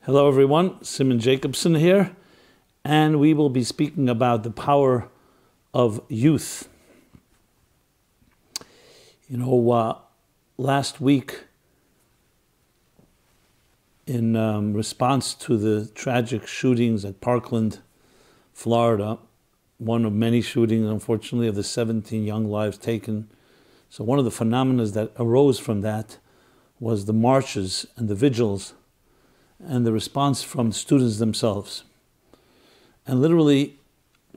Hello everyone, Rabbi Jacobson here, and we will be speaking about the power of youth. Last week, in response to the tragic shootings at Parkland, Florida, one of many shootings, unfortunately, of the 17 young lives taken. So one of the phenomena that arose from that was the marches and the vigils and the response from the students themselves. And literally,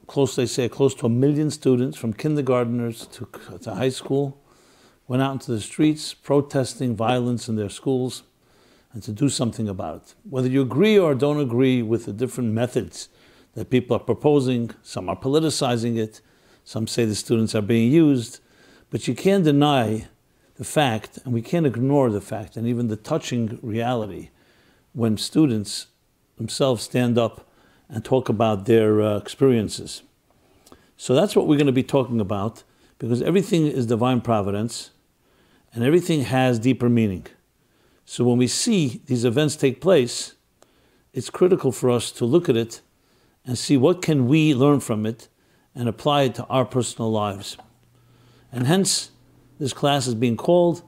close to 1 million students, from kindergartners to high school, went out into the streets protesting violence in their schools and to do something about it. Whether you agree or don't agree with the different methods that people are proposing, some are politicizing it, some say the students are being used, but you can't deny the fact, and we can't ignore the fact, and even the touching reality, when students themselves stand up and talk about their experiences. So that's what we're going to be talking about, because everything is divine providence and everything has deeper meaning. So when we see these events take place, it's critical for us to look at it and see what can we learn from it and apply it to our personal lives. And hence, this class is being called,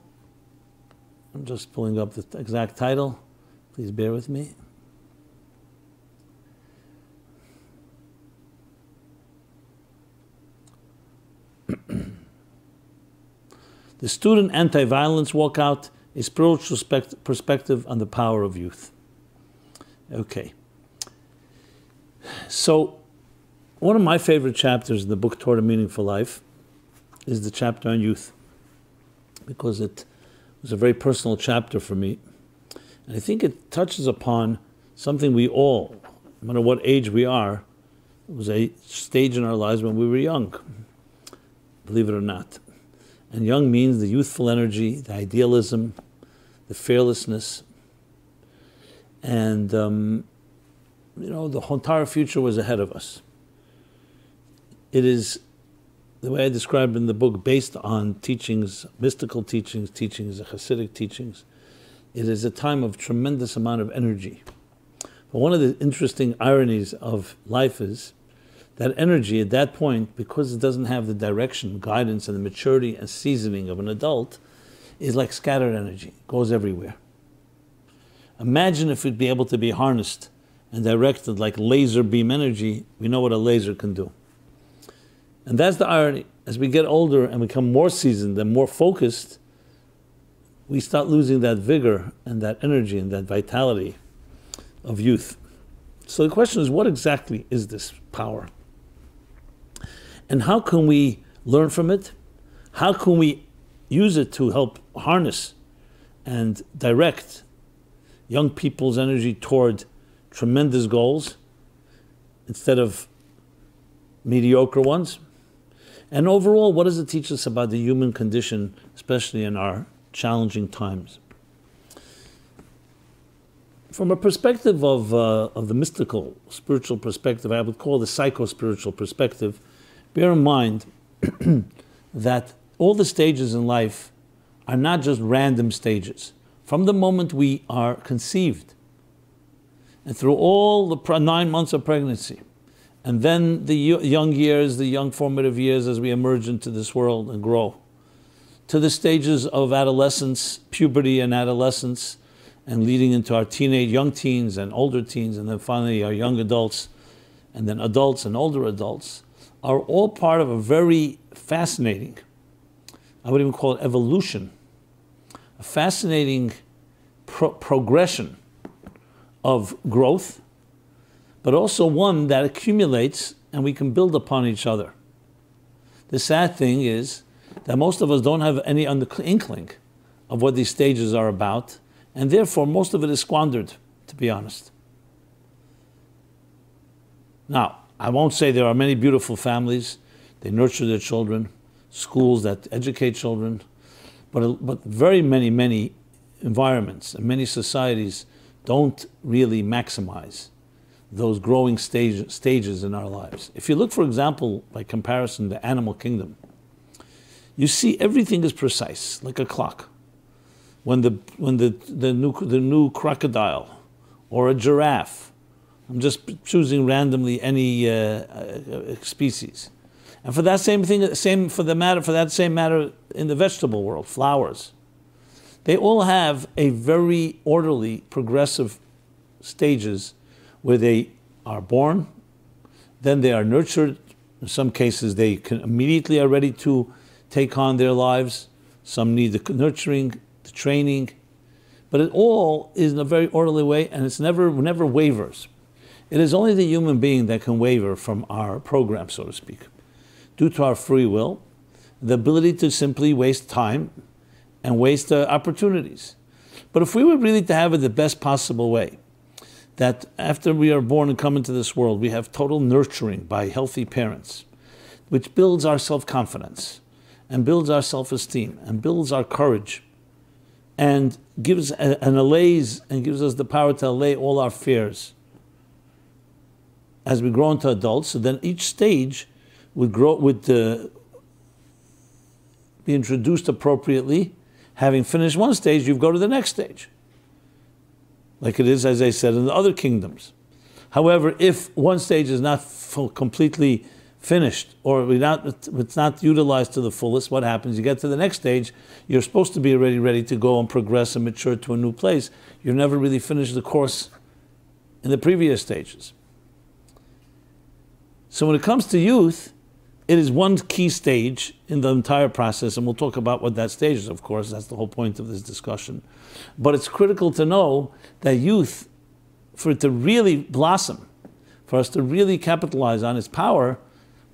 I'm just pulling up the exact title, please bear with me. The Student Anti-Violence Walkout, a Spiritual Perspective on the Power of Youth. Okay. So, one of my favorite chapters in the book Toward a Meaningful Life is the chapter on youth, because it was a very personal chapter for me. And I think it touches upon something we all, no matter what age we are, it was a stage in our lives when we were young, believe it or not. And young means the youthful energy, the idealism, the fearlessness. And, the entire future was ahead of us. It is, the way I described in the book, based on teachings, mystical teachings, Hasidic teachings. It is a time of tremendous amount of energy. But one of the interesting ironies of life is that energy at that point, because it doesn't have the direction, guidance, and the maturity and seasoning of an adult, is like scattered energy. It goes everywhere. Imagine if it'd be able to be harnessed and directed like laser beam energy. We know what a laser can do. And that's the irony. As we get older and become more seasoned and more focused, we start losing that vigor and that energy and that vitality of youth. So the question is, what exactly is this power? And how can we learn from it? How can we use it to help harness and direct young people's energy toward tremendous goals instead of mediocre ones? And overall, what does it teach us about the human condition, especially in our challenging times? From a perspective of the mystical, spiritual perspective, I would call the psycho-spiritual perspective, bear in mind that all the stages in life are not just random stages. From the moment we are conceived, and through all the 9 months of pregnancy, and then the young years, the young formative years as we emerge into this world and grow, to the stages of adolescence, puberty and adolescence, and leading into our young teens and older teens, and then finally our young adults, and then adults and older adults, are all part of a very fascinating, I would even call it evolution, a fascinating progression of growth, but also one that accumulates and we can build upon each other. The sad thing is that most of us don't have any inkling of what these stages are about, and therefore most of it is squandered, to be honest. Now, I won't say there are many beautiful families, they nurture their children, schools that educate children, but very many environments and many societies don't really maximize those growing stages in our lives. If you look, for example, by comparison, the animal kingdom, you see everything is precise, like a clock. When the new crocodile or a giraffe. I'm just choosing randomly any species. And for that same thing, for that same matter in the vegetable world, flowers. They all have a very orderly, progressive stages where they are born, then they are nurtured. In some cases, they can immediately are ready to take on their lives. Some need the nurturing, the training, but it all is in a very orderly way, and it's never wavers. It is only the human being that can waver from our program, so to speak, due to our free will, the ability to simply waste time and waste opportunities. But if we were really to have it the best possible way, that after we are born and come into this world, we have total nurturing by healthy parents, which builds our self-confidence, and builds our self-esteem, and builds our courage, and gives and allays and gives us the power to allay all our fears. As we grow into adults, so then each stage would be introduced appropriately. Having finished one stage, you go to the next stage, like it is, as I said, in the other kingdoms. However, if one stage is not completely finished, or it's not utilized to the fullest, what happens? You get to the next stage, you're supposed to be already ready to go and progress and mature to a new place. You've never really finished the course in the previous stages. So when it comes to youth, it is one key stage in the entire process, and we'll talk about what that stage is, of course. That's the whole point of this discussion. But it's critical to know that youth, for it to really blossom, for us to really capitalize on its power,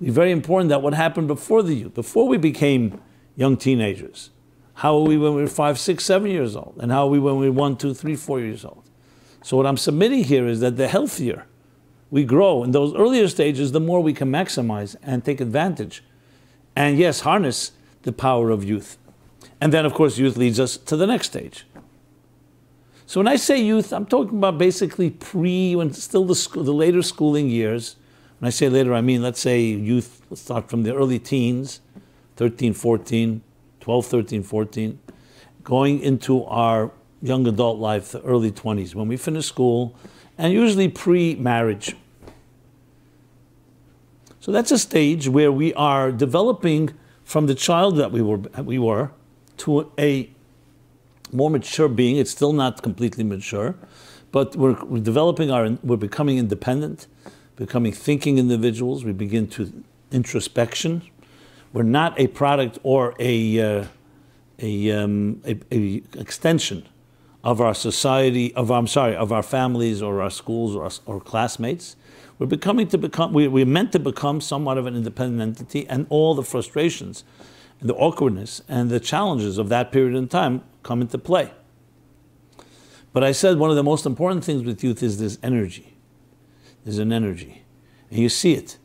it's very important that what happened before the youth, before we became young teenagers. How are we when we were 5, 6, 7 years old? And how are we when we were 1, 2, 3, 4 years old? So what I'm submitting here is that the healthier we grow in those earlier stages, the more we can maximize and take advantage. And yes, harness the power of youth. And then, of course, youth leads us to the next stage. So when I say youth, I'm talking about basically when still the later schooling years. When I say later, I mean, let's say youth, let's start from the early teens, 13, 14, 12, 13, 14, going into our young adult life, the early 20s, when we finish school, and usually pre-marriage. So that's a stage where we are developing from the child that we were to a more mature being. It's still not completely mature, but we're becoming independent, becoming thinking individuals. We begin to introspection. We're not a product or a extension of our society, of our families or our schools or classmates. We're meant to become somewhat of an independent entity, and all the frustrations and the awkwardness and the challenges of that period in time come into play. But I said one of the most important things with youth is this energy. There's an energy. And you see it.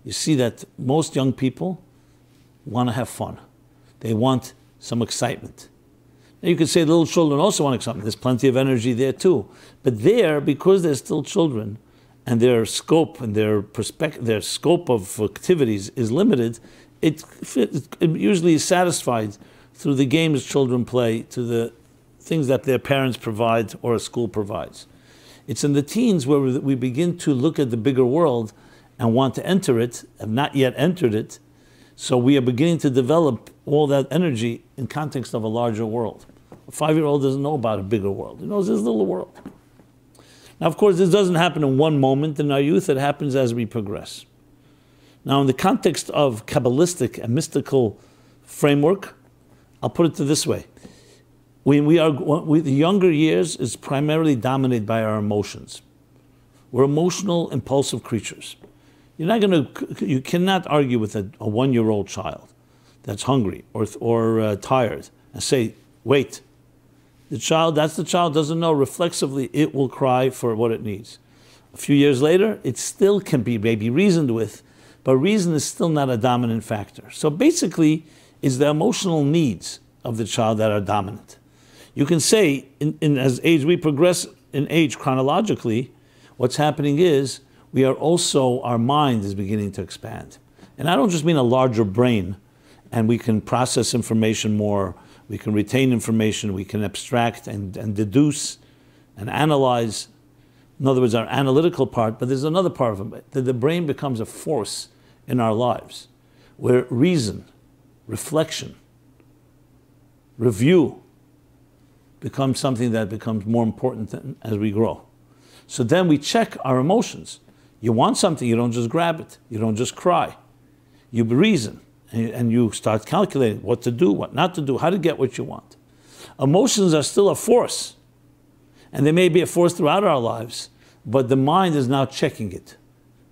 You see that most young people want to have fun. They want some excitement. Now you could say little children also want excitement. There's plenty of energy there too. But there, because they're still children, and their scope and their scope of activities is limited, it usually is satisfied through the games children play, to the things that their parents provide or a school provides. It's in the teens where we begin to look at the bigger world and want to enter it, have not yet entered it, so we are beginning to develop all that energy in context of a larger world. A 5-year-old doesn't know about a bigger world. He knows his little world. Now, of course, this doesn't happen in one moment in our youth. It happens as we progress. Now, in the context of Kabbalistic and mystical framework, I'll put it this way. The younger years is primarily dominated by our emotions. We're emotional, impulsive creatures. You cannot argue with a 1-year-old child that's hungry or tired and say, wait. That's the child doesn't know. Reflexively, it will cry for what it needs. A few years later, it still can be maybe reasoned with, but reason is still not a dominant factor. So basically, it's the emotional needs of the child that are dominant. You can say, as we progress in age chronologically, what's happening is our mind is beginning to expand. And I don't just mean a larger brain, and we can process information more, we can retain information, we can abstract and deduce and analyze. In other words, our analytical part, but there's another part of it, that the brain becomes a force in our lives, where reason, reflection, review becomes something that becomes more important as we grow. So then we check our emotions. You want something, you don't just grab it. You don't just cry. You reason, and you start calculating what to do, what not to do, how to get what you want. Emotions are still a force, and they may be a force throughout our lives, but the mind is now checking it.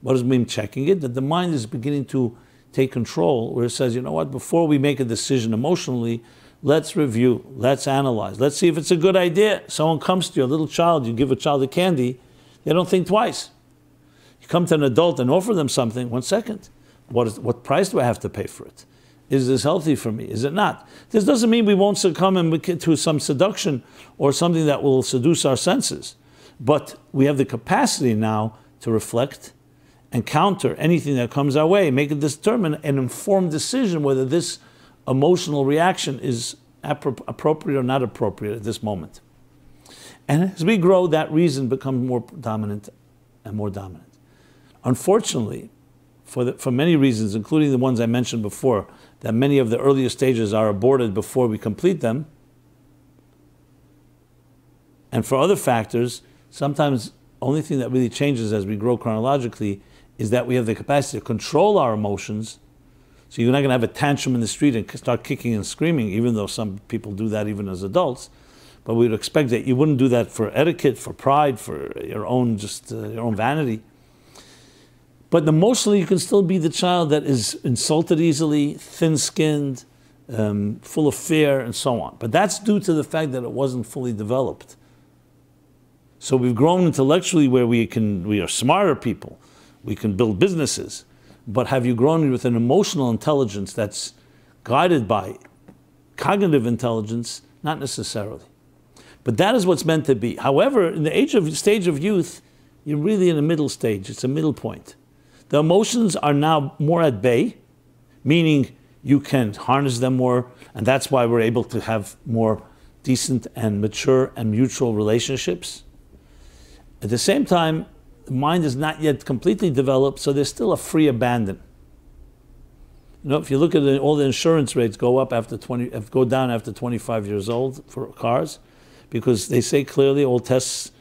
What does it mean checking it? That the mind is beginning to take control, where it says, you know what, before we make a decision emotionally, let's review, let's analyze, let's see if it's a good idea. Someone comes to you, a little child, you give a child a candy, they don't think twice. You come to an adult and offer them something, 1 second. What price do I have to pay for it? Is this healthy for me? Is it not? This doesn't mean we won't succumb to some seduction or something that will seduce our senses. But we have the capacity now to reflect and counter anything that comes our way, make a determined and informed decision whether this emotional reaction is appropriate or not appropriate at this moment. And as we grow, that reason becomes more dominant and more dominant. Unfortunately, for many reasons, including the ones I mentioned before, that many of the earlier stages are aborted before we complete them, and for other factors, sometimes only thing that really changes as we grow chronologically is that we have the capacity to control our emotions. So you're not going to have a tantrum in the street and start kicking and screaming, even though some people do that even as adults. But we would expect that you wouldn't do that for etiquette, for pride, for your own your own vanity. But emotionally, you can still be the child that is insulted easily, thin-skinned, full of fear, and so on. But that's due to the fact that it wasn't fully developed. So we've grown intellectually where we are smarter people. We can build businesses. But have you grown with an emotional intelligence that's guided by cognitive intelligence? Not necessarily. But that is what's meant to be. However, in the stage of youth, you're really in a middle stage. It's a middle point. The emotions are now more at bay, meaning you can harness them more, and that's why we're able to have more decent and mature and mutual relationships. At the same time, the mind is not yet completely developed, so there's still a free abandon. You know, if you look at all the insurance rates go down after 25 years old for cars, because they say clearly, all tests,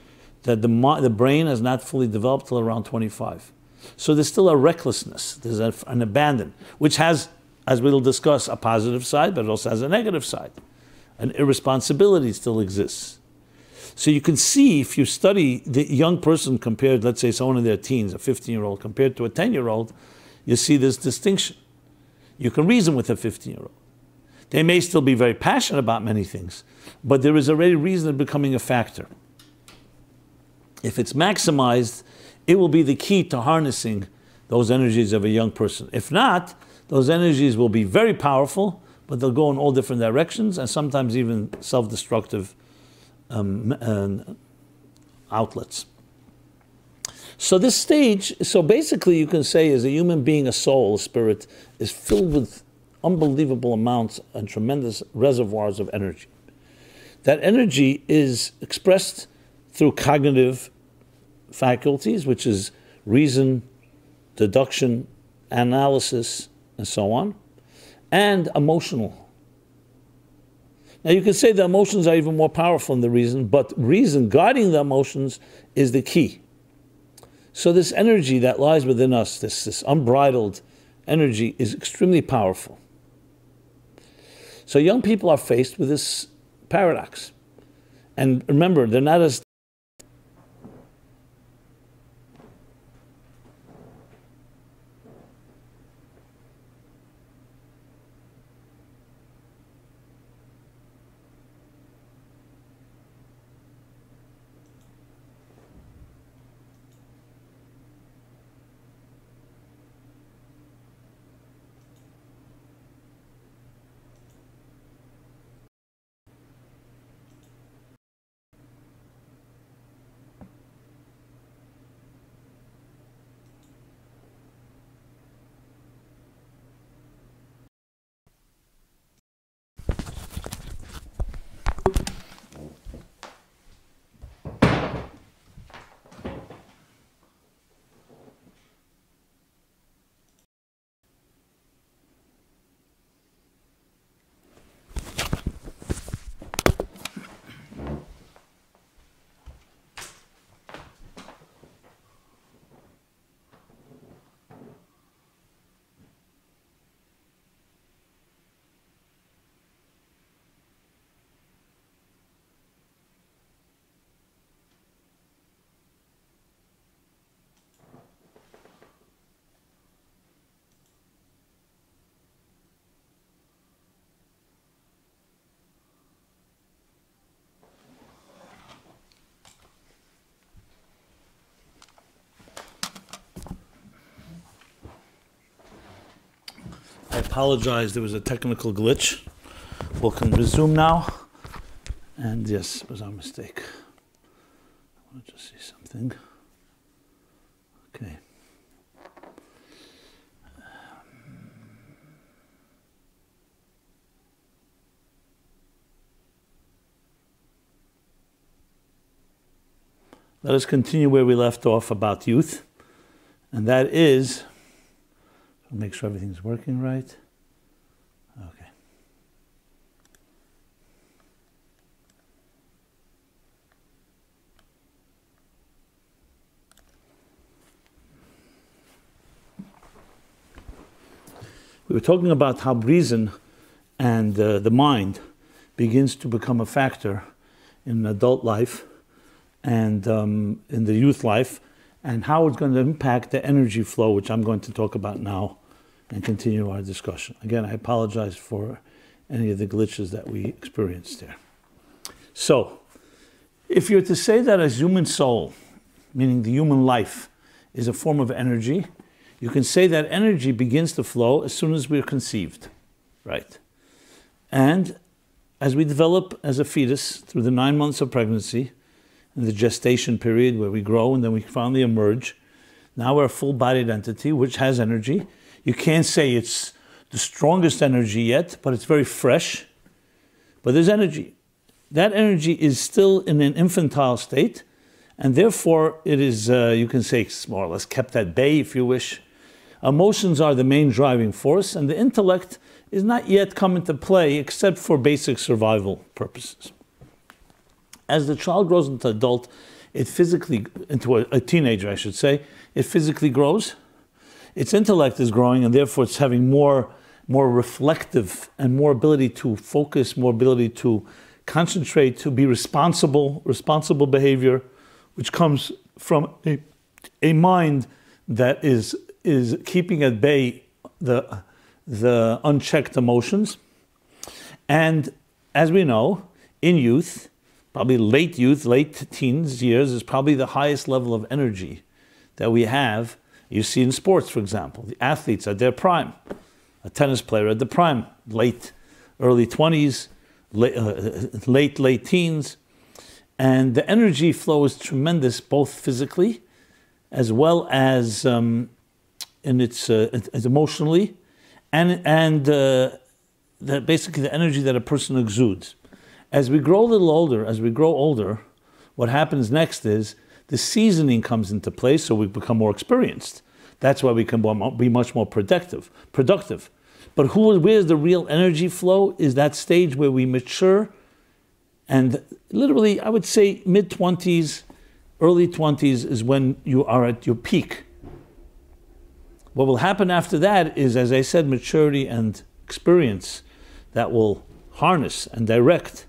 that the brain has not fully developed till around 25. So there's still a recklessness, there's an abandon, which has, as we'll discuss, a positive side, but it also has a negative side. An irresponsibility still exists. So you can see, if you study the young person compared, let's say someone in their teens, a 15-year-old compared to a 10-year-old, you see this distinction. You can reason with a 15-year-old. They may still be very passionate about many things, but there is already reason becoming a factor. If it's maximized, it will be the key to harnessing those energies of a young person. If not, those energies will be very powerful, but they'll go in all different directions and sometimes even self-destructive outlets. So this stage, so basically you can say, as a human being, a soul, a spirit, is filled with unbelievable amounts and tremendous reservoirs of energy. That energy is expressed through cognitive faculties, which is reason, deduction, analysis, and so on, and emotional. Now you can say the emotions are even more powerful than the reason, but reason guiding the emotions is the key. So this energy that lies within us, this unbridled energy, is extremely powerful. So young people are faced with this paradox. And remember, they're not as I apologize, there was a technical glitch. We can resume now. And yes, it was our mistake. I want to just see something. Okay. Let us continue where we left off about youth. And that is, make sure everything's working right. Okay. We were talking about how reason and the mind begins to become a factor in adult life and in the youth life, and how it's going to impact the energy flow, which I'm going to talk about now and continue our discussion. Again, I apologize for any of the glitches that we experienced there. So, if you're to say that a human soul, meaning the human life, is a form of energy, you can say that energy begins to flow as soon as we're conceived, right? And as we develop as a fetus through the 9 months of pregnancy, in the gestation period where we grow and then we finally emerge, now we're a full-bodied entity which has energy. You can't say it's the strongest energy yet, but it's very fresh. But there's energy. That energy is still in an infantile state, and therefore it is, you can say, more or less kept at bay, if you wish. Emotions are the main driving force, and the intellect is not yet come into play except for basic survival purposes. As the child grows into adult, into a teenager, I should say, it physically grows. Its intellect is growing, and therefore it's having more reflective and more ability to focus, more ability to concentrate, to be responsible behavior, which comes from a mind that is keeping at bay the unchecked emotions. And as we know, in youth, probably late youth, late teens years is probably the highest level of energy that we have. You see in sports, for example, the athletes at their prime, a tennis player at the prime, early 20s, late teens. And the energy flow is tremendous, both physically as well as as emotionally, and basically the energy that a person exudes. As we grow a little older, as we grow older, what happens next is the seasoning comes into place, so we become more experienced. That's why we can be much more productive. But where's the real energy flow is that stage where we mature, and literally, I would say mid-20s, early 20s is when you are at your peak. What will happen after that is, as I said, maturity and experience that will harness and direct.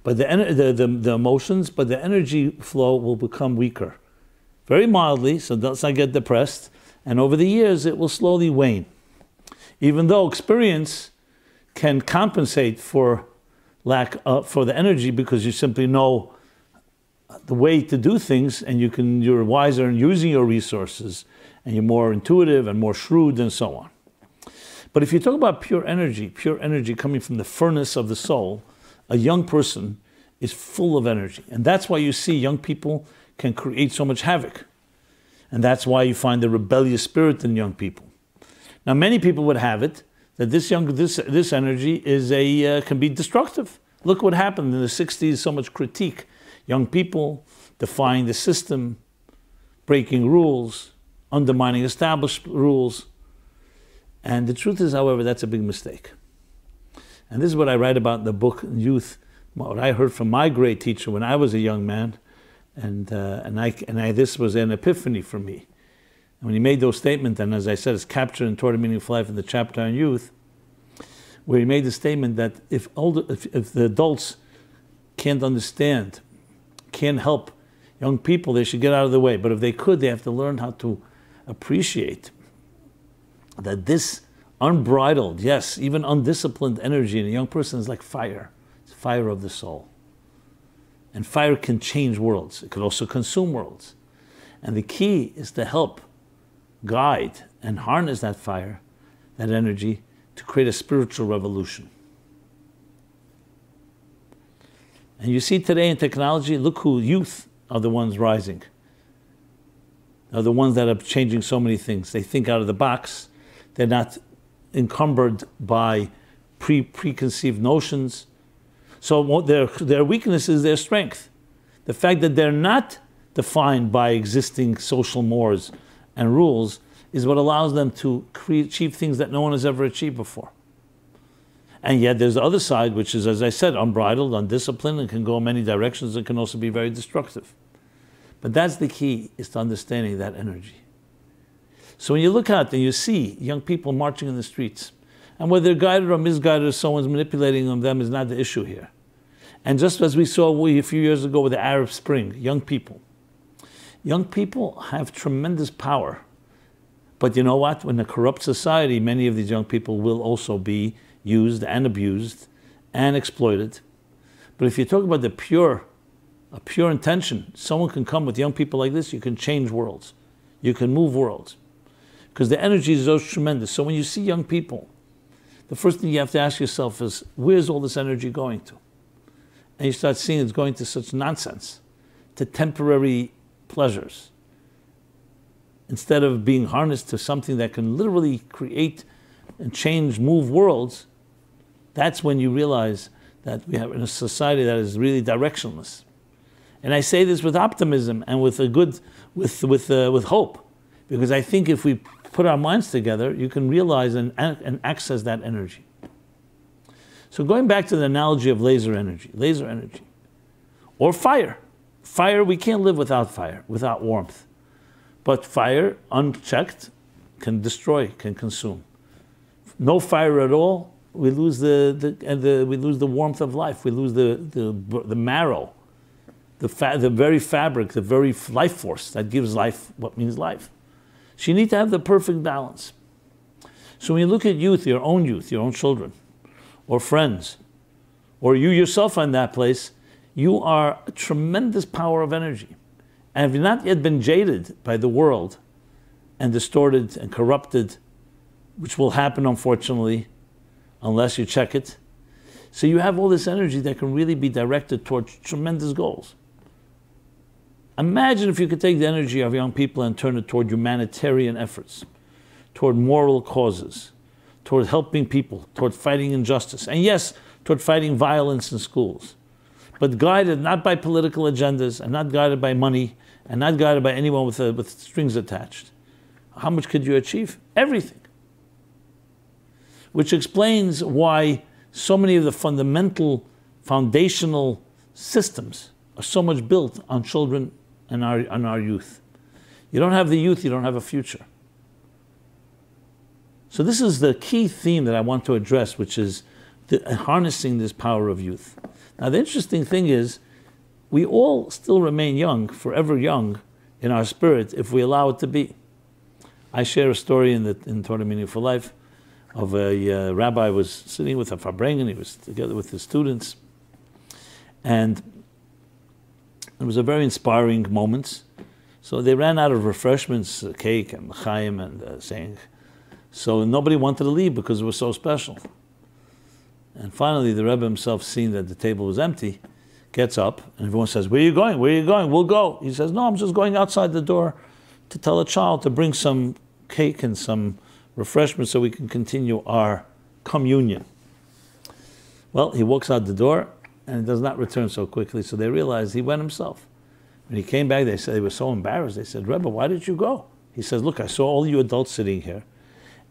But the emotions, but the energy flow will become weaker. Very mildly, so let's not get depressed. And over the years, it will slowly wane. Even though experience can compensate for for the energy, because you simply know the way to do things, and you're wiser in using your resources, and you're more intuitive and more shrewd and so on. But if you talk about pure energy coming from the furnace of the soul, a young person is full of energy. And that's why you see young people can create so much havoc. And that's why you find the rebellious spirit in young people. Now, many people would have it that this energy is can be destructive. Look what happened in the 60s, so much critique. Young people defying the system, breaking rules, undermining established rules. And the truth is, however, that's a big mistake. And this is what I write about in the book, Youth, what I heard from my great teacher when I was a young man, and this was an epiphany for me. And when he made those statements, and as I said, it's captured in Toward a Meaningful Life in the chapter on youth, where he made the statement that if the adults can't understand, can't help young people, they should get out of the way. But if they could, they have to learn how to appreciate that this unbridled, yes, even undisciplined energy in a young person is like fire. It's fire of the soul. And fire can change worlds. It could also consume worlds. And the key is to help guide and harness that fire, that energy, to create a spiritual revolution. And you see today in technology, look who youth are the ones rising. Are the ones that are changing so many things. They think out of the box. They're not encumbered by preconceived notions. So their weakness is their strength. The fact that they're not defined by existing social mores and rules is what allows them to achieve things that no one has ever achieved before. And yet there's the other side, which is, as I said, unbridled, undisciplined, and can go in many directions and can also be very destructive. But that's the key, is to understanding that energy. So when you look out and you see young people marching in the streets, and whether they're guided or misguided or someone's manipulating them is not the issue here. And just as we saw a few years ago with the Arab Spring, young people have tremendous power. But you know what? In a corrupt society, many of these young people will also be used and abused and exploited. But if you talk about a pure intention, someone can come with young people like this, you can change worlds. You can move worlds. Because the energy is so tremendous. So when you see young people, the first thing you have to ask yourself is, where's all this energy going to? And you start seeing it's going to such nonsense, to temporary pleasures, instead of being harnessed to something that can literally create and change, move worlds. That's when you realize that we have in a society that is really directionless. And I say this with optimism and with hope, because I think if we put our minds together, you can realize and access that energy. So going back to the analogy of laser energy, or fire. Fire, we can't live without fire, without warmth. But fire, unchecked, can destroy, can consume. No fire at all, we lose we lose the warmth of life. We lose the marrow, the very fabric, the very life force that gives life what means life. So you need to have the perfect balance. So when you look at youth, your own children, or friends, or you yourself in that place, you are a tremendous power of energy. And if you've not yet been jaded by the world and distorted and corrupted, which will happen, unfortunately, unless you check it, so you have all this energy that can really be directed towards tremendous goals. Imagine if you could take the energy of young people and turn it toward humanitarian efforts, toward moral causes, toward helping people, toward fighting injustice, and yes, toward fighting violence in schools, but guided not by political agendas, and not guided by money, and not guided by anyone with strings attached. How much could you achieve? Everything. Which explains why so many of the foundational systems are so much built on children and our youth. You don't have the youth, you don't have a future. So this is the key theme that I want to address, which is harnessing this power of youth. Now the interesting thing is, we all still remain young, forever young in our spirit, if we allow it to be. I share a story in Torah Meaning for Life of a rabbi was sitting with a Farbrengen, he was together with his students, and it was a very inspiring moment. So they ran out of refreshments, cake and l'chaim and saying, so nobody wanted to leave because it was so special. And finally the Rebbe himself, seeing that the table was empty, gets up and everyone says, where are you going? Where are you going? We'll go. He says, no, I'm just going outside the door to tell a child to bring some cake and some refreshments so we can continue our communion. Well, he walks out the door and he does not return so quickly, so they realize he went himself. When he came back, they said they were so embarrassed. They said, Rebbe, why did you go? He says, look, I saw all you adults sitting here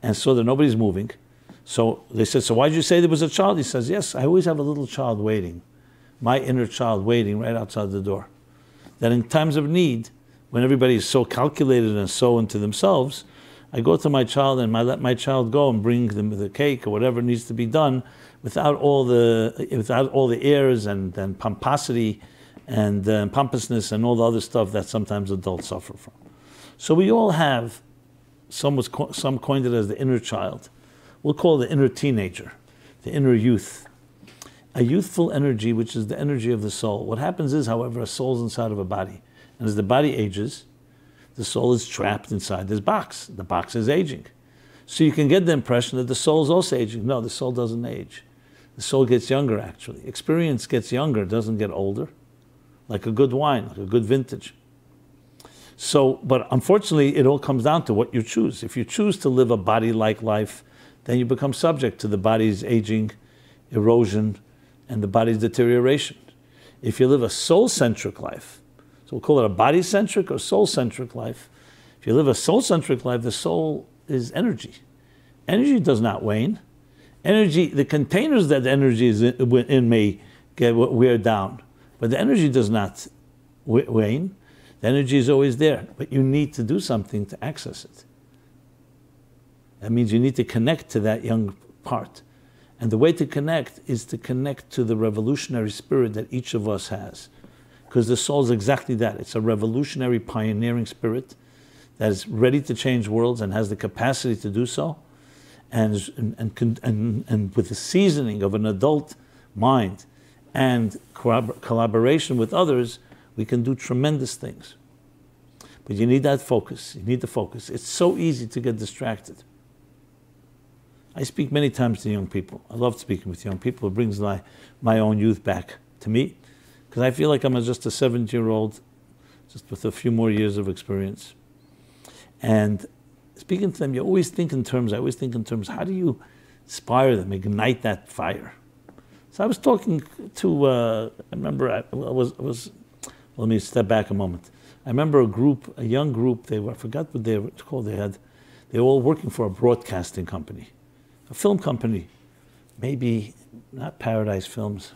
and saw that nobody's moving. So they said, so why did you say there was a child? He says, yes, I always have a little child waiting, my inner child waiting right outside the door. That in times of need, when everybody is so calculated and so into themselves, I go to my child and I let my child go and bring them the cake or whatever needs to be done without all the airs and pomposity and pompousness and all the other stuff that sometimes adults suffer from. So we all have, some coined it as the inner child. We'll call it the inner teenager, the inner youth. A youthful energy, which is the energy of the soul. What happens is, however, a soul is inside of a body. And as the body ages, the soul is trapped inside this box. The box is aging. So you can get the impression that the soul is also aging. No, the soul doesn't age. The soul gets younger, actually. Experience gets younger, doesn't get older. Like a good wine, like a good vintage. So, but unfortunately, it all comes down to what you choose. If you choose to live a body-like life, then you become subject to the body's aging, erosion, and the body's deterioration. If you live a soul-centric life, so we'll call it a body-centric or soul-centric life. If you live a soul-centric life, the soul is energy. Energy does not wane. Energy, the containers that the energy is in may get wear down, but the energy does not wane. The energy is always there, but you need to do something to access it. That means you need to connect to that young part. And the way to connect is to connect to the revolutionary spirit that each of us has. Because the soul is exactly that. It's a revolutionary, pioneering spirit that is ready to change worlds and has the capacity to do so. And with the seasoning of an adult mind and collaboration with others, we can do tremendous things. But you need that focus. You need the focus. It's so easy to get distracted. I speak many times to young people. I love speaking with young people. It brings my own youth back to me, because I feel like I'm just a 70-year-old, just with a few more years of experience. And speaking to them, I always think in terms, how do you inspire them, ignite that fire? So I was talking to, I remember, let me step back a moment. I remember a young group, I forgot what they were called, they were all working for a broadcasting company, a film company, maybe not Paradise Films,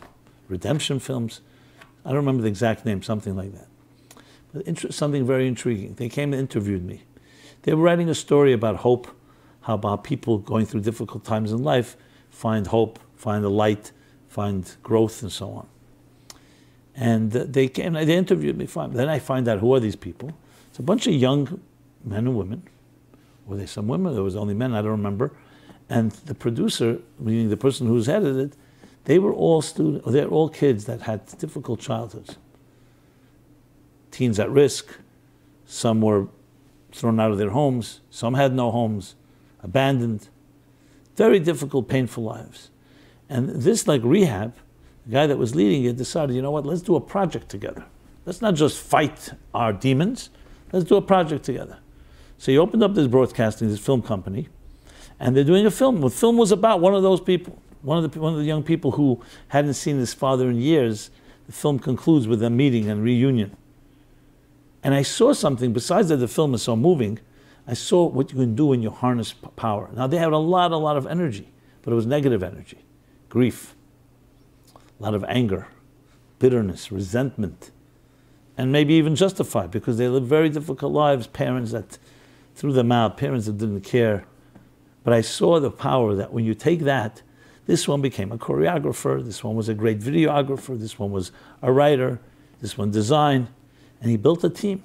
Redemption Films. I don't remember the exact name, something like that. But something very intriguing. They came and interviewed me. They were writing a story about hope, how about people going through difficult times in life find hope, find the light, find growth, and so on. And they came, they interviewed me. Fine. Then I find out, who are these people? It's a bunch of young men and women. Were there some women? There was only men, I don't remember. And the producer, meaning the person who's headed it, they were all they're all kids that had difficult childhoods. Teens at risk. Some were thrown out of their homes. Some had no homes, abandoned. Very difficult, painful lives. And this, like rehab, the guy that was leading it decided, you know what, let's do a project together. Let's not just fight our demons. Let's do a project together. So he opened up this broadcasting, this film company, and they're doing a film. The film was about one of those people, one of the young people who hadn't seen his father in years. The film concludes with a meeting and reunion. And I saw something, besides that the film is so moving, I saw what you can do when you harness power. Now they had a lot of energy, but it was negative energy, grief, a lot of anger, bitterness, resentment, and maybe even justified, because they lived very difficult lives, parents that threw them out, parents that didn't care. But I saw the power that when you take that, this one became a choreographer, this one was a great videographer, this one was a writer, this one designed, and he built a team.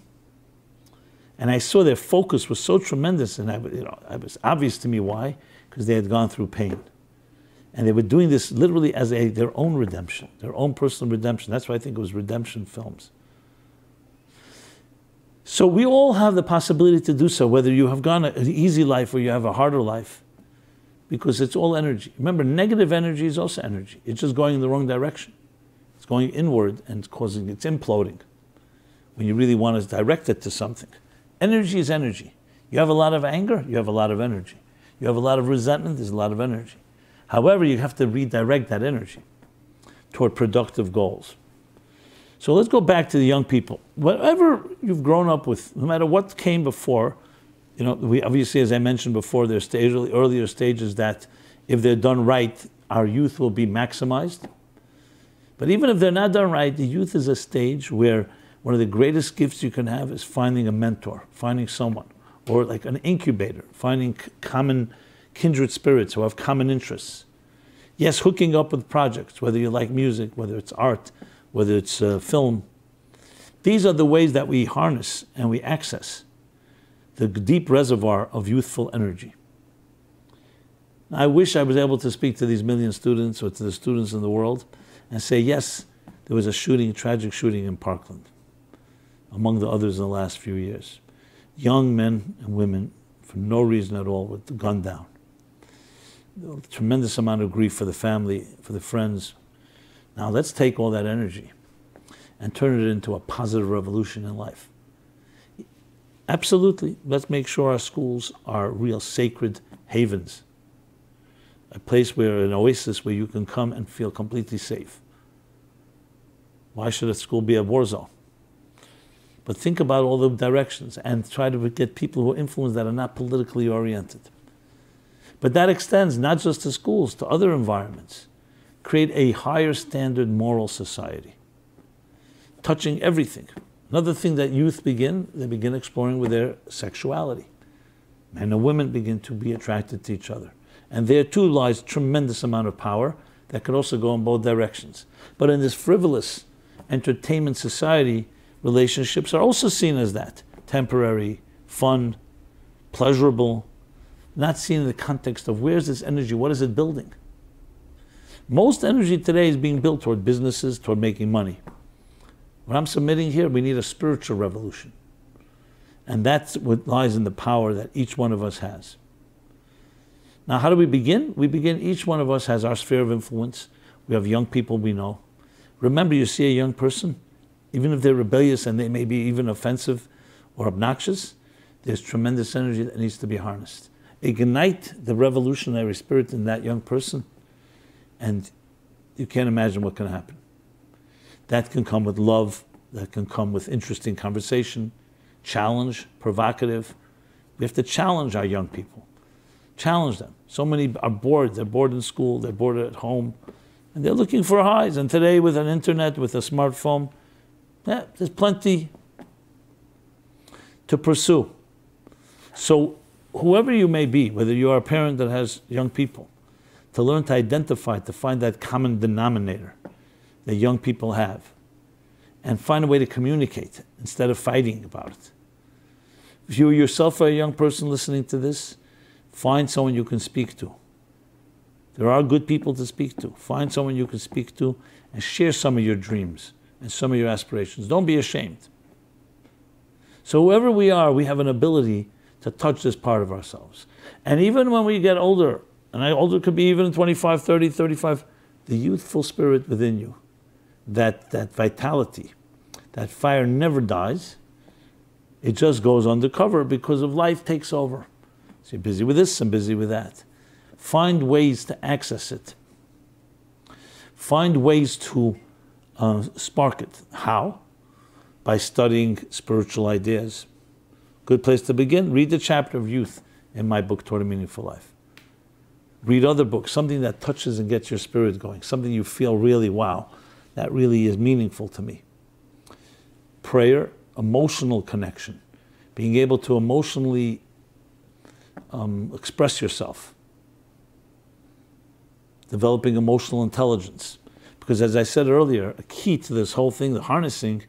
And I saw their focus was so tremendous, and it was obvious to me why, because they had gone through pain. And they were doing this literally as their own redemption, their own personal redemption. That's why I think it was redemption films. So we all have the possibility to do so, whether you have gone an easy life or you have a harder life, because it's all energy. Remember, negative energy is also energy. It's just going in the wrong direction. It's going inward and it's imploding when you really want to direct it to something. Energy is energy. You have a lot of anger, you have a lot of energy. You have a lot of resentment, there's a lot of energy. However, you have to redirect that energy toward productive goals. So let's go back to the young people. Whatever you've grown up with, no matter what came before, we obviously, as I mentioned before, there's earlier stages that if they're done right, our youth will be maximized. But even if they're not done right, the youth is a stage where one of the greatest gifts you can have is finding a mentor, finding someone, or like an incubator, finding common kindred spirits who have common interests. Yes, hooking up with projects, whether you like music, whether it's art, whether it's film. These are the ways that we harness and we access the deep reservoir of youthful energy. I wish I was able to speak to these million students or to the students in the world and say, yes, there was a shooting, a tragic shooting in Parkland, among the others in the last few years. Young men and women for no reason at all with the gun down. Tremendous amount of grief for the family, for the friends. Now let's take all that energy and turn it into a positive revolution in life. Absolutely, let's make sure our schools are real sacred havens. A place where, an oasis where you can come and feel completely safe. Why should a school be a war zone? But think about all the directions and try to get people who are influenced that are not politically oriented. But that extends not just to schools, to other environments. Create a higher standard moral society, touching everything. Another thing that youth they begin exploring with their sexuality. Men and women begin to be attracted to each other. And there too lies tremendous amount of power that could also go in both directions. But in this frivolous entertainment society, relationships are also seen as that. Temporary, fun, pleasurable, not seen in the context of where's this energy, what is it building? Most energy today is being built toward businesses, toward making money. What I'm submitting here, we need a spiritual revolution. And that's what lies in the power that each one of us has. Now, how do we begin? We begin, each one of us has our sphere of influence. We have young people we know. Remember, you see a young person, even if they're rebellious and they may be even offensive or obnoxious, there's tremendous energy that needs to be harnessed. Ignite the revolutionary spirit in that young person, and you can't imagine what can happen. That can come with love, that can come with interesting conversation, challenge, provocative. We have to challenge our young people. Challenge them. So many are bored. They're bored in school, they're bored at home, and they're looking for highs. And today with an internet, with a smartphone, there's plenty to pursue. So whoever you may be, whether you're a parent that has young people, to learn to identify, to find that common denominator that young people have, and find a way to communicate instead of fighting about it. If you yourself are a young person listening to this, find someone you can speak to. There are good people to speak to. Find someone you can speak to and share some of your dreams and some of your aspirations. Don't be ashamed. So whoever we are, we have an ability to touch this part of ourselves. And even when we get older, and older could be even 25, 30, 35, the youthful spirit within you, that vitality, that fire never dies. It just goes undercover because of life takes over. So you're busy with this and busy with that. Find ways to access it. Find ways to spark it. How? By studying spiritual ideas. Good place to begin. Read the chapter of youth in my book, Toward a Meaningful Life. Read other books, something that touches and gets your spirit going, something you feel really, wow, that really is meaningful to me. Prayer, emotional connection, being able to emotionally express yourself, developing emotional intelligence. Because as I said earlier, a key to this whole thing, the harnessing,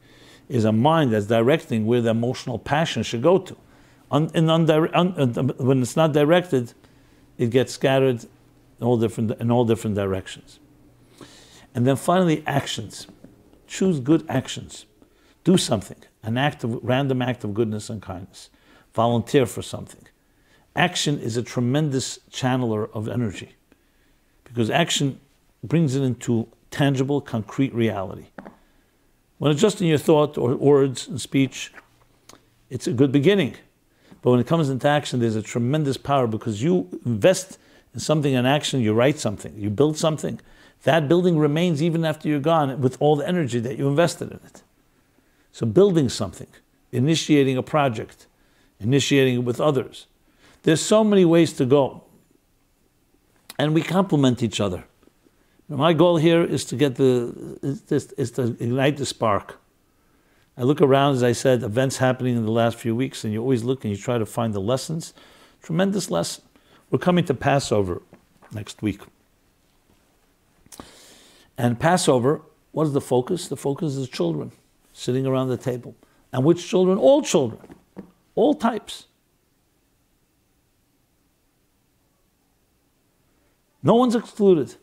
is a mind that's directing where the emotional passion should go to. When it's not directed, it gets scattered in all different directions. And then finally, actions. Choose good actions. Do something, random act of goodness and kindness. Volunteer for something. Action is a tremendous channeler of energy, because action brings it into tangible, concrete reality. When it's just in your thought or words and speech, it's a good beginning. But when it comes into action, there's a tremendous power, because you invest in something in action, you write something, you build something. That building remains even after you're gone with all the energy that you invested in it. So building something, initiating a project, initiating it with others. There's so many ways to go. And we complement each other. My goal here is to to ignite the spark. I look around, as I said, events happening in the last few weeks, and you always look and you try to find the lessons. Tremendous lesson. We're coming to Passover next week. And Passover, what is the focus? The focus is children sitting around the table. And which children? All children. All types. No one's excluded,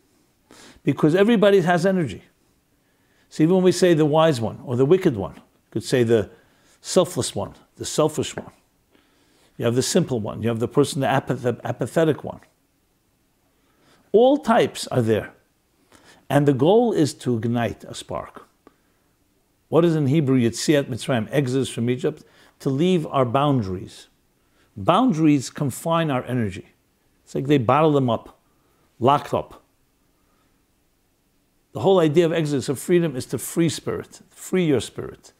because everybody has energy. So even when we say the wise one or the wicked one, you could say the selfless one, the selfish one. You have the simple one. You have the person, the apathetic one. All types are there. And the goal is to ignite a spark. What is in Hebrew, Yetziat Mitzrayim, exodus from Egypt? To leave our boundaries. Boundaries confine our energy. It's like they bottle them up, locked up. The whole idea of exodus, of freedom, is to free spirit, free your spirit.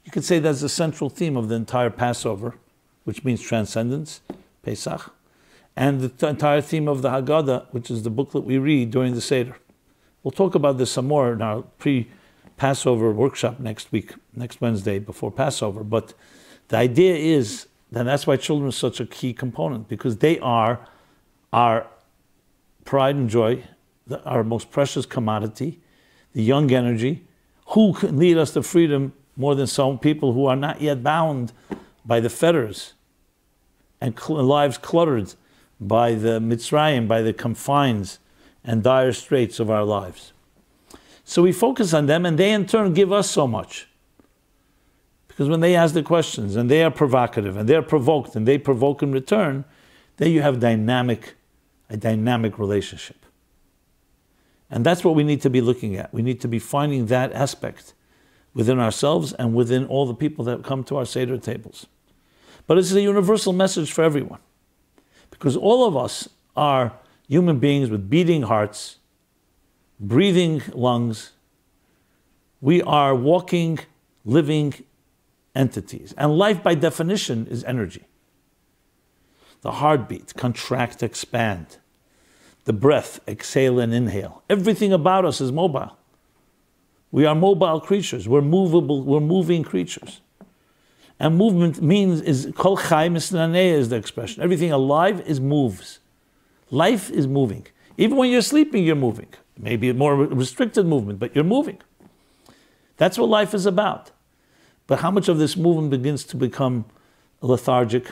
You could say that's the central theme of the entire Passover, which means transcendence, Pesach, and the entire theme of the Haggadah, which is the booklet we read during the Seder. We'll talk about this some more in our pre-Passover workshop next week, next Wednesday before Passover. But the idea is, and that's why children are such a key component, because they are our pride and joy, our most precious commodity, the young energy, who can lead us to freedom more than some people who are not yet bound by the fetters and lives cluttered by the Mitzrayim, by the confines and dire straits of our lives. So we focus on them, and they in turn give us so much. Because when they ask the questions, and they are provocative, and they're provoked, and they provoke in return, then you have a dynamic relationship. And that's what we need to be looking at. We need to be finding that aspect within ourselves and within all the people that come to our Seder tables. But it's a universal message for everyone. Because all of us are human beings with beating hearts, breathing lungs. We are walking, living entities. And life, by definition, is energy. The heartbeat, contract, expand. The breath, exhale and inhale. Everything about us is mobile. We are mobile creatures. We're movable, we're moving creatures. And movement means, kol chai misnaneh is the expression. Everything alive moves. Life is moving. Even when you're sleeping, you're moving. Maybe a more restricted movement, but you're moving. That's what life is about. But how much of this movement begins to become lethargic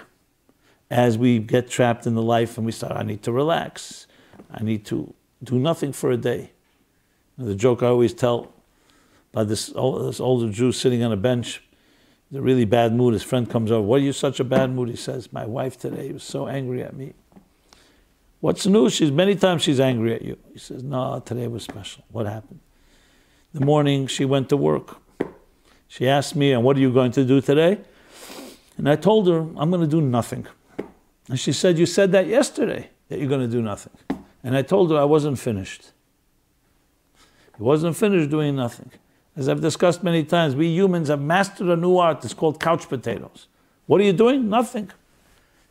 as we get trapped in the life and we start, I need to relax. I need to do nothing for a day. The joke I always tell about this older Jew sitting on a bench, in a really bad mood. His friend comes over. What are you such a bad mood? He says, my wife today was so angry at me. What's new? Many times she's angry at you. He says, no, today was special. What happened? In the morning, she went to work. She asked me, and what are you going to do today? And I told her, I'm going to do nothing. And she said, you said that yesterday, that you're going to do nothing. And I told her I wasn't finished. I wasn't finished doing nothing. As I've discussed many times, we humans have mastered a new art. It's called couch potatoes. What are you doing? Nothing.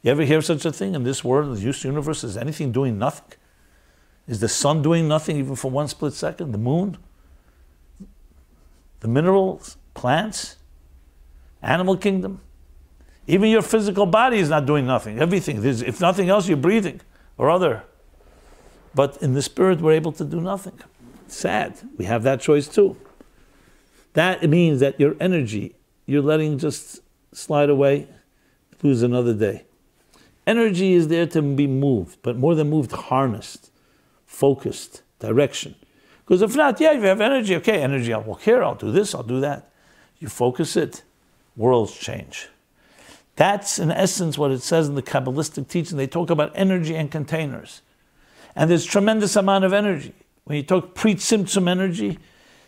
You ever hear such a thing in this world, in this universe? Is anything doing nothing? Is the sun doing nothing even for one split second? The moon? The minerals? Plants? Animal kingdom? Even your physical body is not doing nothing. Everything. If nothing else, you're breathing or other. But in the spirit, we're able to do nothing. Sad. We have that choice too. That means that your energy, you're letting just slide away, lose another day. Energy is there to be moved, but more than moved, harnessed, focused, direction. Because if not, yeah, you have energy, okay, energy, I'll walk here, I'll do this, I'll do that. You focus it, worlds change. That's in essence what it says in the Kabbalistic teaching. They talk about energy and containers. And there's tremendous amount of energy. When you talk pre-tzimtzum energy,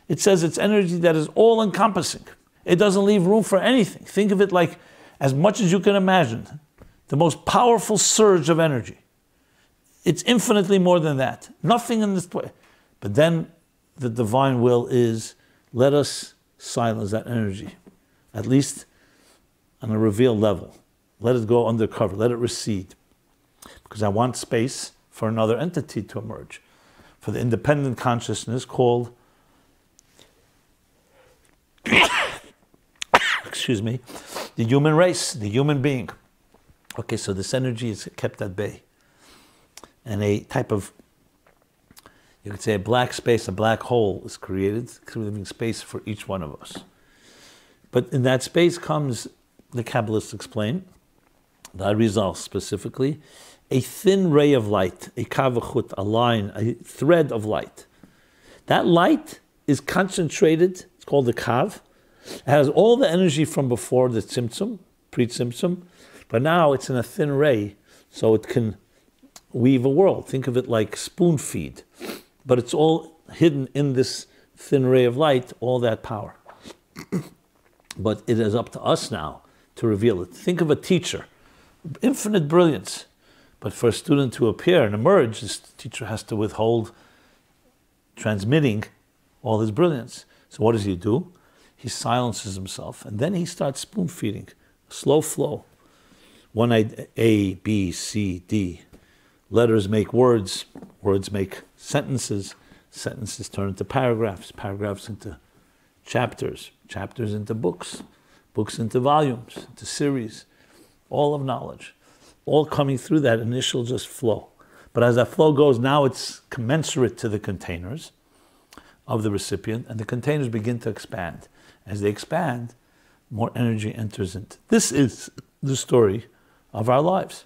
it says it's energy that is all-encompassing. It doesn't leave room for anything. Think of it like, as much as you can imagine, the most powerful surge of energy. It's infinitely more than that. Nothing in this way. But then the divine will is, let us silence that energy, at least on a revealed level. Let it go undercover. Let it recede. Because I want space for another entity to emerge, for the independent consciousness called excuse me, the human race, the human being. Okay, so this energy is kept at bay. And a type of, you could say a black space, a black hole is created, leaving space for each one of us. But in that space comes, the Kabbalists explain, the Arizal specifically, a thin ray of light, a kavachut, a line, a thread of light. That light is concentrated, it's called the kav. It has all the energy from before the tzimtzum, pre-tzimtzum, But now it's in a thin ray, so it can weave a world. Think of it like spoon feed. But it's all hidden in this thin ray of light, all that power. But it is up to us now to reveal it. Think of a teacher, infinite brilliance. But for a student to appear and emerge, this teacher has to withhold transmitting all his brilliance. So what does he do? He silences himself, and then he starts spoon feeding, slow flow. One A, B, C, D. Letters make words, words make sentences, sentences turn into paragraphs, paragraphs into chapters, chapters into books, books into volumes, into series, all of knowledge, all coming through that initial just flow. But as that flow goes, now it's commensurate to the containers of the recipient, and the containers begin to expand. As they expand, more energy enters into. This is the story of our lives.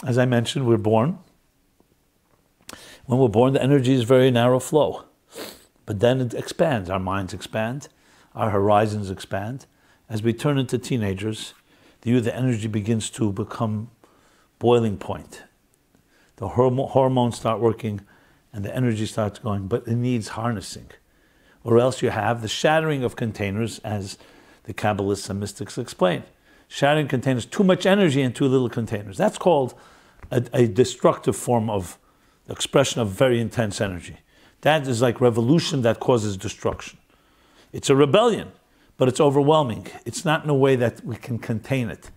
As I mentioned, we're born. When we're born, the energy is very narrow flow. But then it expands. Our minds expand. Our horizons expand. As we turn into teenagers, the energy begins to become boiling point. The hormones start working and the energy starts going, but it needs harnessing. Or else you have the shattering of containers, as the Kabbalists and mystics explain. Shattering containers, too much energy in too little containers. That's called a destructive form of expression of very intense energy. That is like revolution that causes destruction. It's a rebellion, but it's overwhelming. It's not in a way that we can contain it.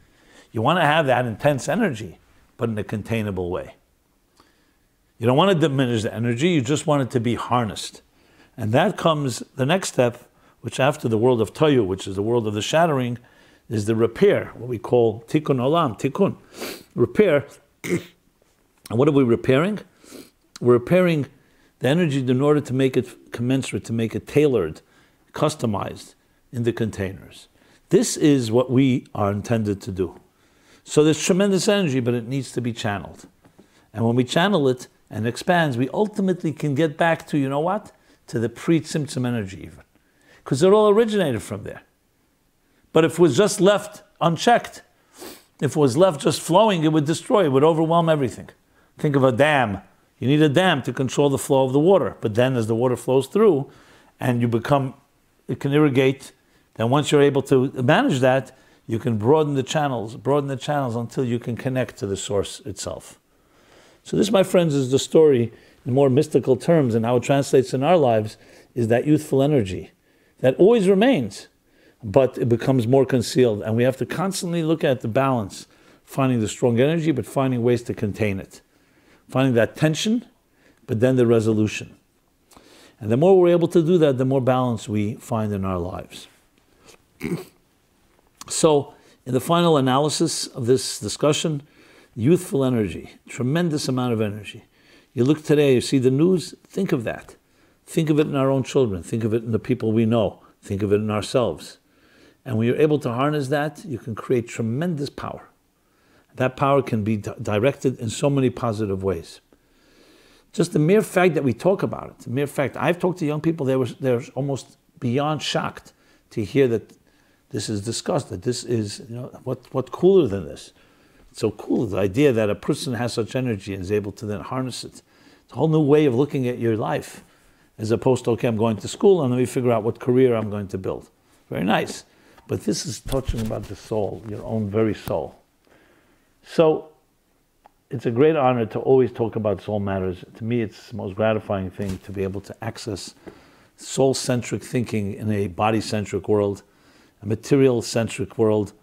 You want to have that intense energy, but in a containable way. You don't want to diminish the energy, you just want it to be harnessed. And that comes, the next step, which after the world of Toyu, which is the world of the shattering, is the repair, what we call tikkun olam, tikkun, repair. And what are we repairing? We're repairing the energy in order to make it commensurate, to make it tailored, customized in the containers. This is what we are intended to do. So there's tremendous energy, but it needs to be channeled. And when we channel it and expands, we ultimately can get back to, you know what? To the pre-Tzimtzum energy even. Because it all originated from there. But if it was just left unchecked, if it was left just flowing, it would destroy, it would overwhelm everything. Think of a dam. You need a dam to control the flow of the water. But then as the water flows through and it can irrigate, then once you're able to manage that, you can broaden the channels until you can connect to the source itself. So this, my friends, is the story in more mystical terms, and how it translates in our lives is that youthful energy that always remains, but it becomes more concealed. And we have to constantly look at the balance, finding the strong energy, but finding ways to contain it. Finding that tension, but then the resolution. And the more we're able to do that, the more balance we find in our lives. So, in the final analysis of this discussion, youthful energy, tremendous amount of energy. You look today, you see the news, think of that. Think of it in our own children. Think of it in the people we know. Think of it in ourselves. And when you're able to harness that, you can create tremendous power. That power can be directed in so many positive ways. Just the mere fact that we talk about it, the mere fact, I've talked to young people, they're almost beyond shocked to hear that this is discussed, that this is, what cooler than this? It's so cool, the idea that a person has such energy and is able to then harness it. It's a whole new way of looking at your life, as opposed to, okay, I'm going to school and let me figure out what career I'm going to build. Very nice. But this is touching about the soul, your own very soul. So, it's a great honor to always talk about soul matters. To me, it's the most gratifying thing to be able to access soul-centric thinking in a body-centric world, a material-centric world,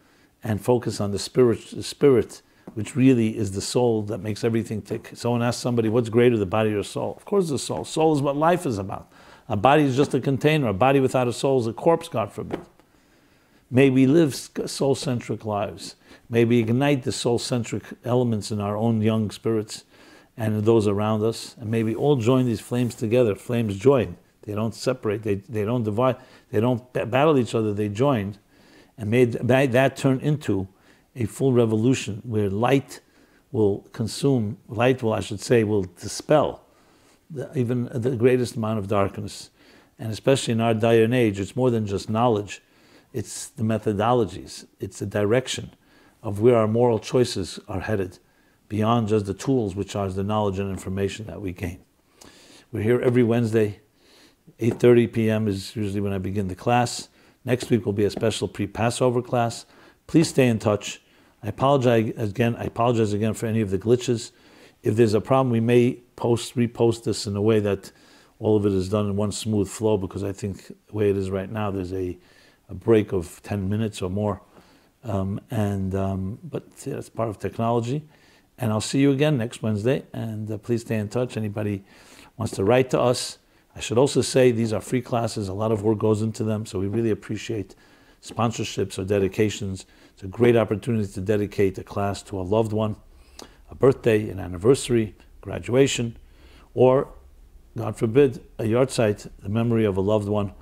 and focus on the spirit, which really is the soul that makes everything tick. Someone asks somebody, what's greater, the body or soul? Of course the soul. Soul is what life is about. A body is just a container. A body without a soul is a corpse, God forbid. May we live soul-centric lives. May we ignite the soul-centric elements in our own young spirits and in those around us. And may we all join these flames together. Flames join. They don't separate. They don't divide. They don't battle each other. They join. And may that turn into a full revolution where light will dispel even the greatest amount of darkness. And especially in our dire and age, it's more than just knowledge. It's the methodologies. It's the direction of where our moral choices are headed, beyond just the tools, which are the knowledge and information that we gain. We're here every Wednesday. 8:30 p.m. is usually when I begin the class. Next week will be a special pre-Passover class. Please stay in touch. I apologize again for any of the glitches. If there's a problem, we may repost this in a way that all of it is done in one smooth flow, because I think the way it is right now, there's a break of 10 minutes or more. But yeah, it's part of technology. And I'll see you again next Wednesday. And please stay in touch. Anybody wants to write to us. I should also say these are free classes. A lot of work goes into them, so we really appreciate sponsorships or dedications. It's a great opportunity to dedicate a class to a loved one, a birthday, an anniversary, graduation, or, God forbid, a yahrzeit, the memory of a loved one.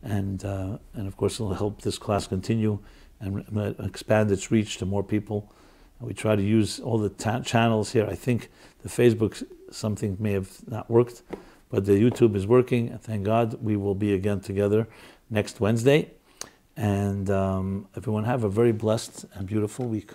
And of course, it'll help this class continue and expand its reach to more people. We try to use all the channels here. I think the Facebook, something may have not worked, but the YouTube is working. And thank God we will be again together next Wednesday. And everyone have a very blessed and beautiful week.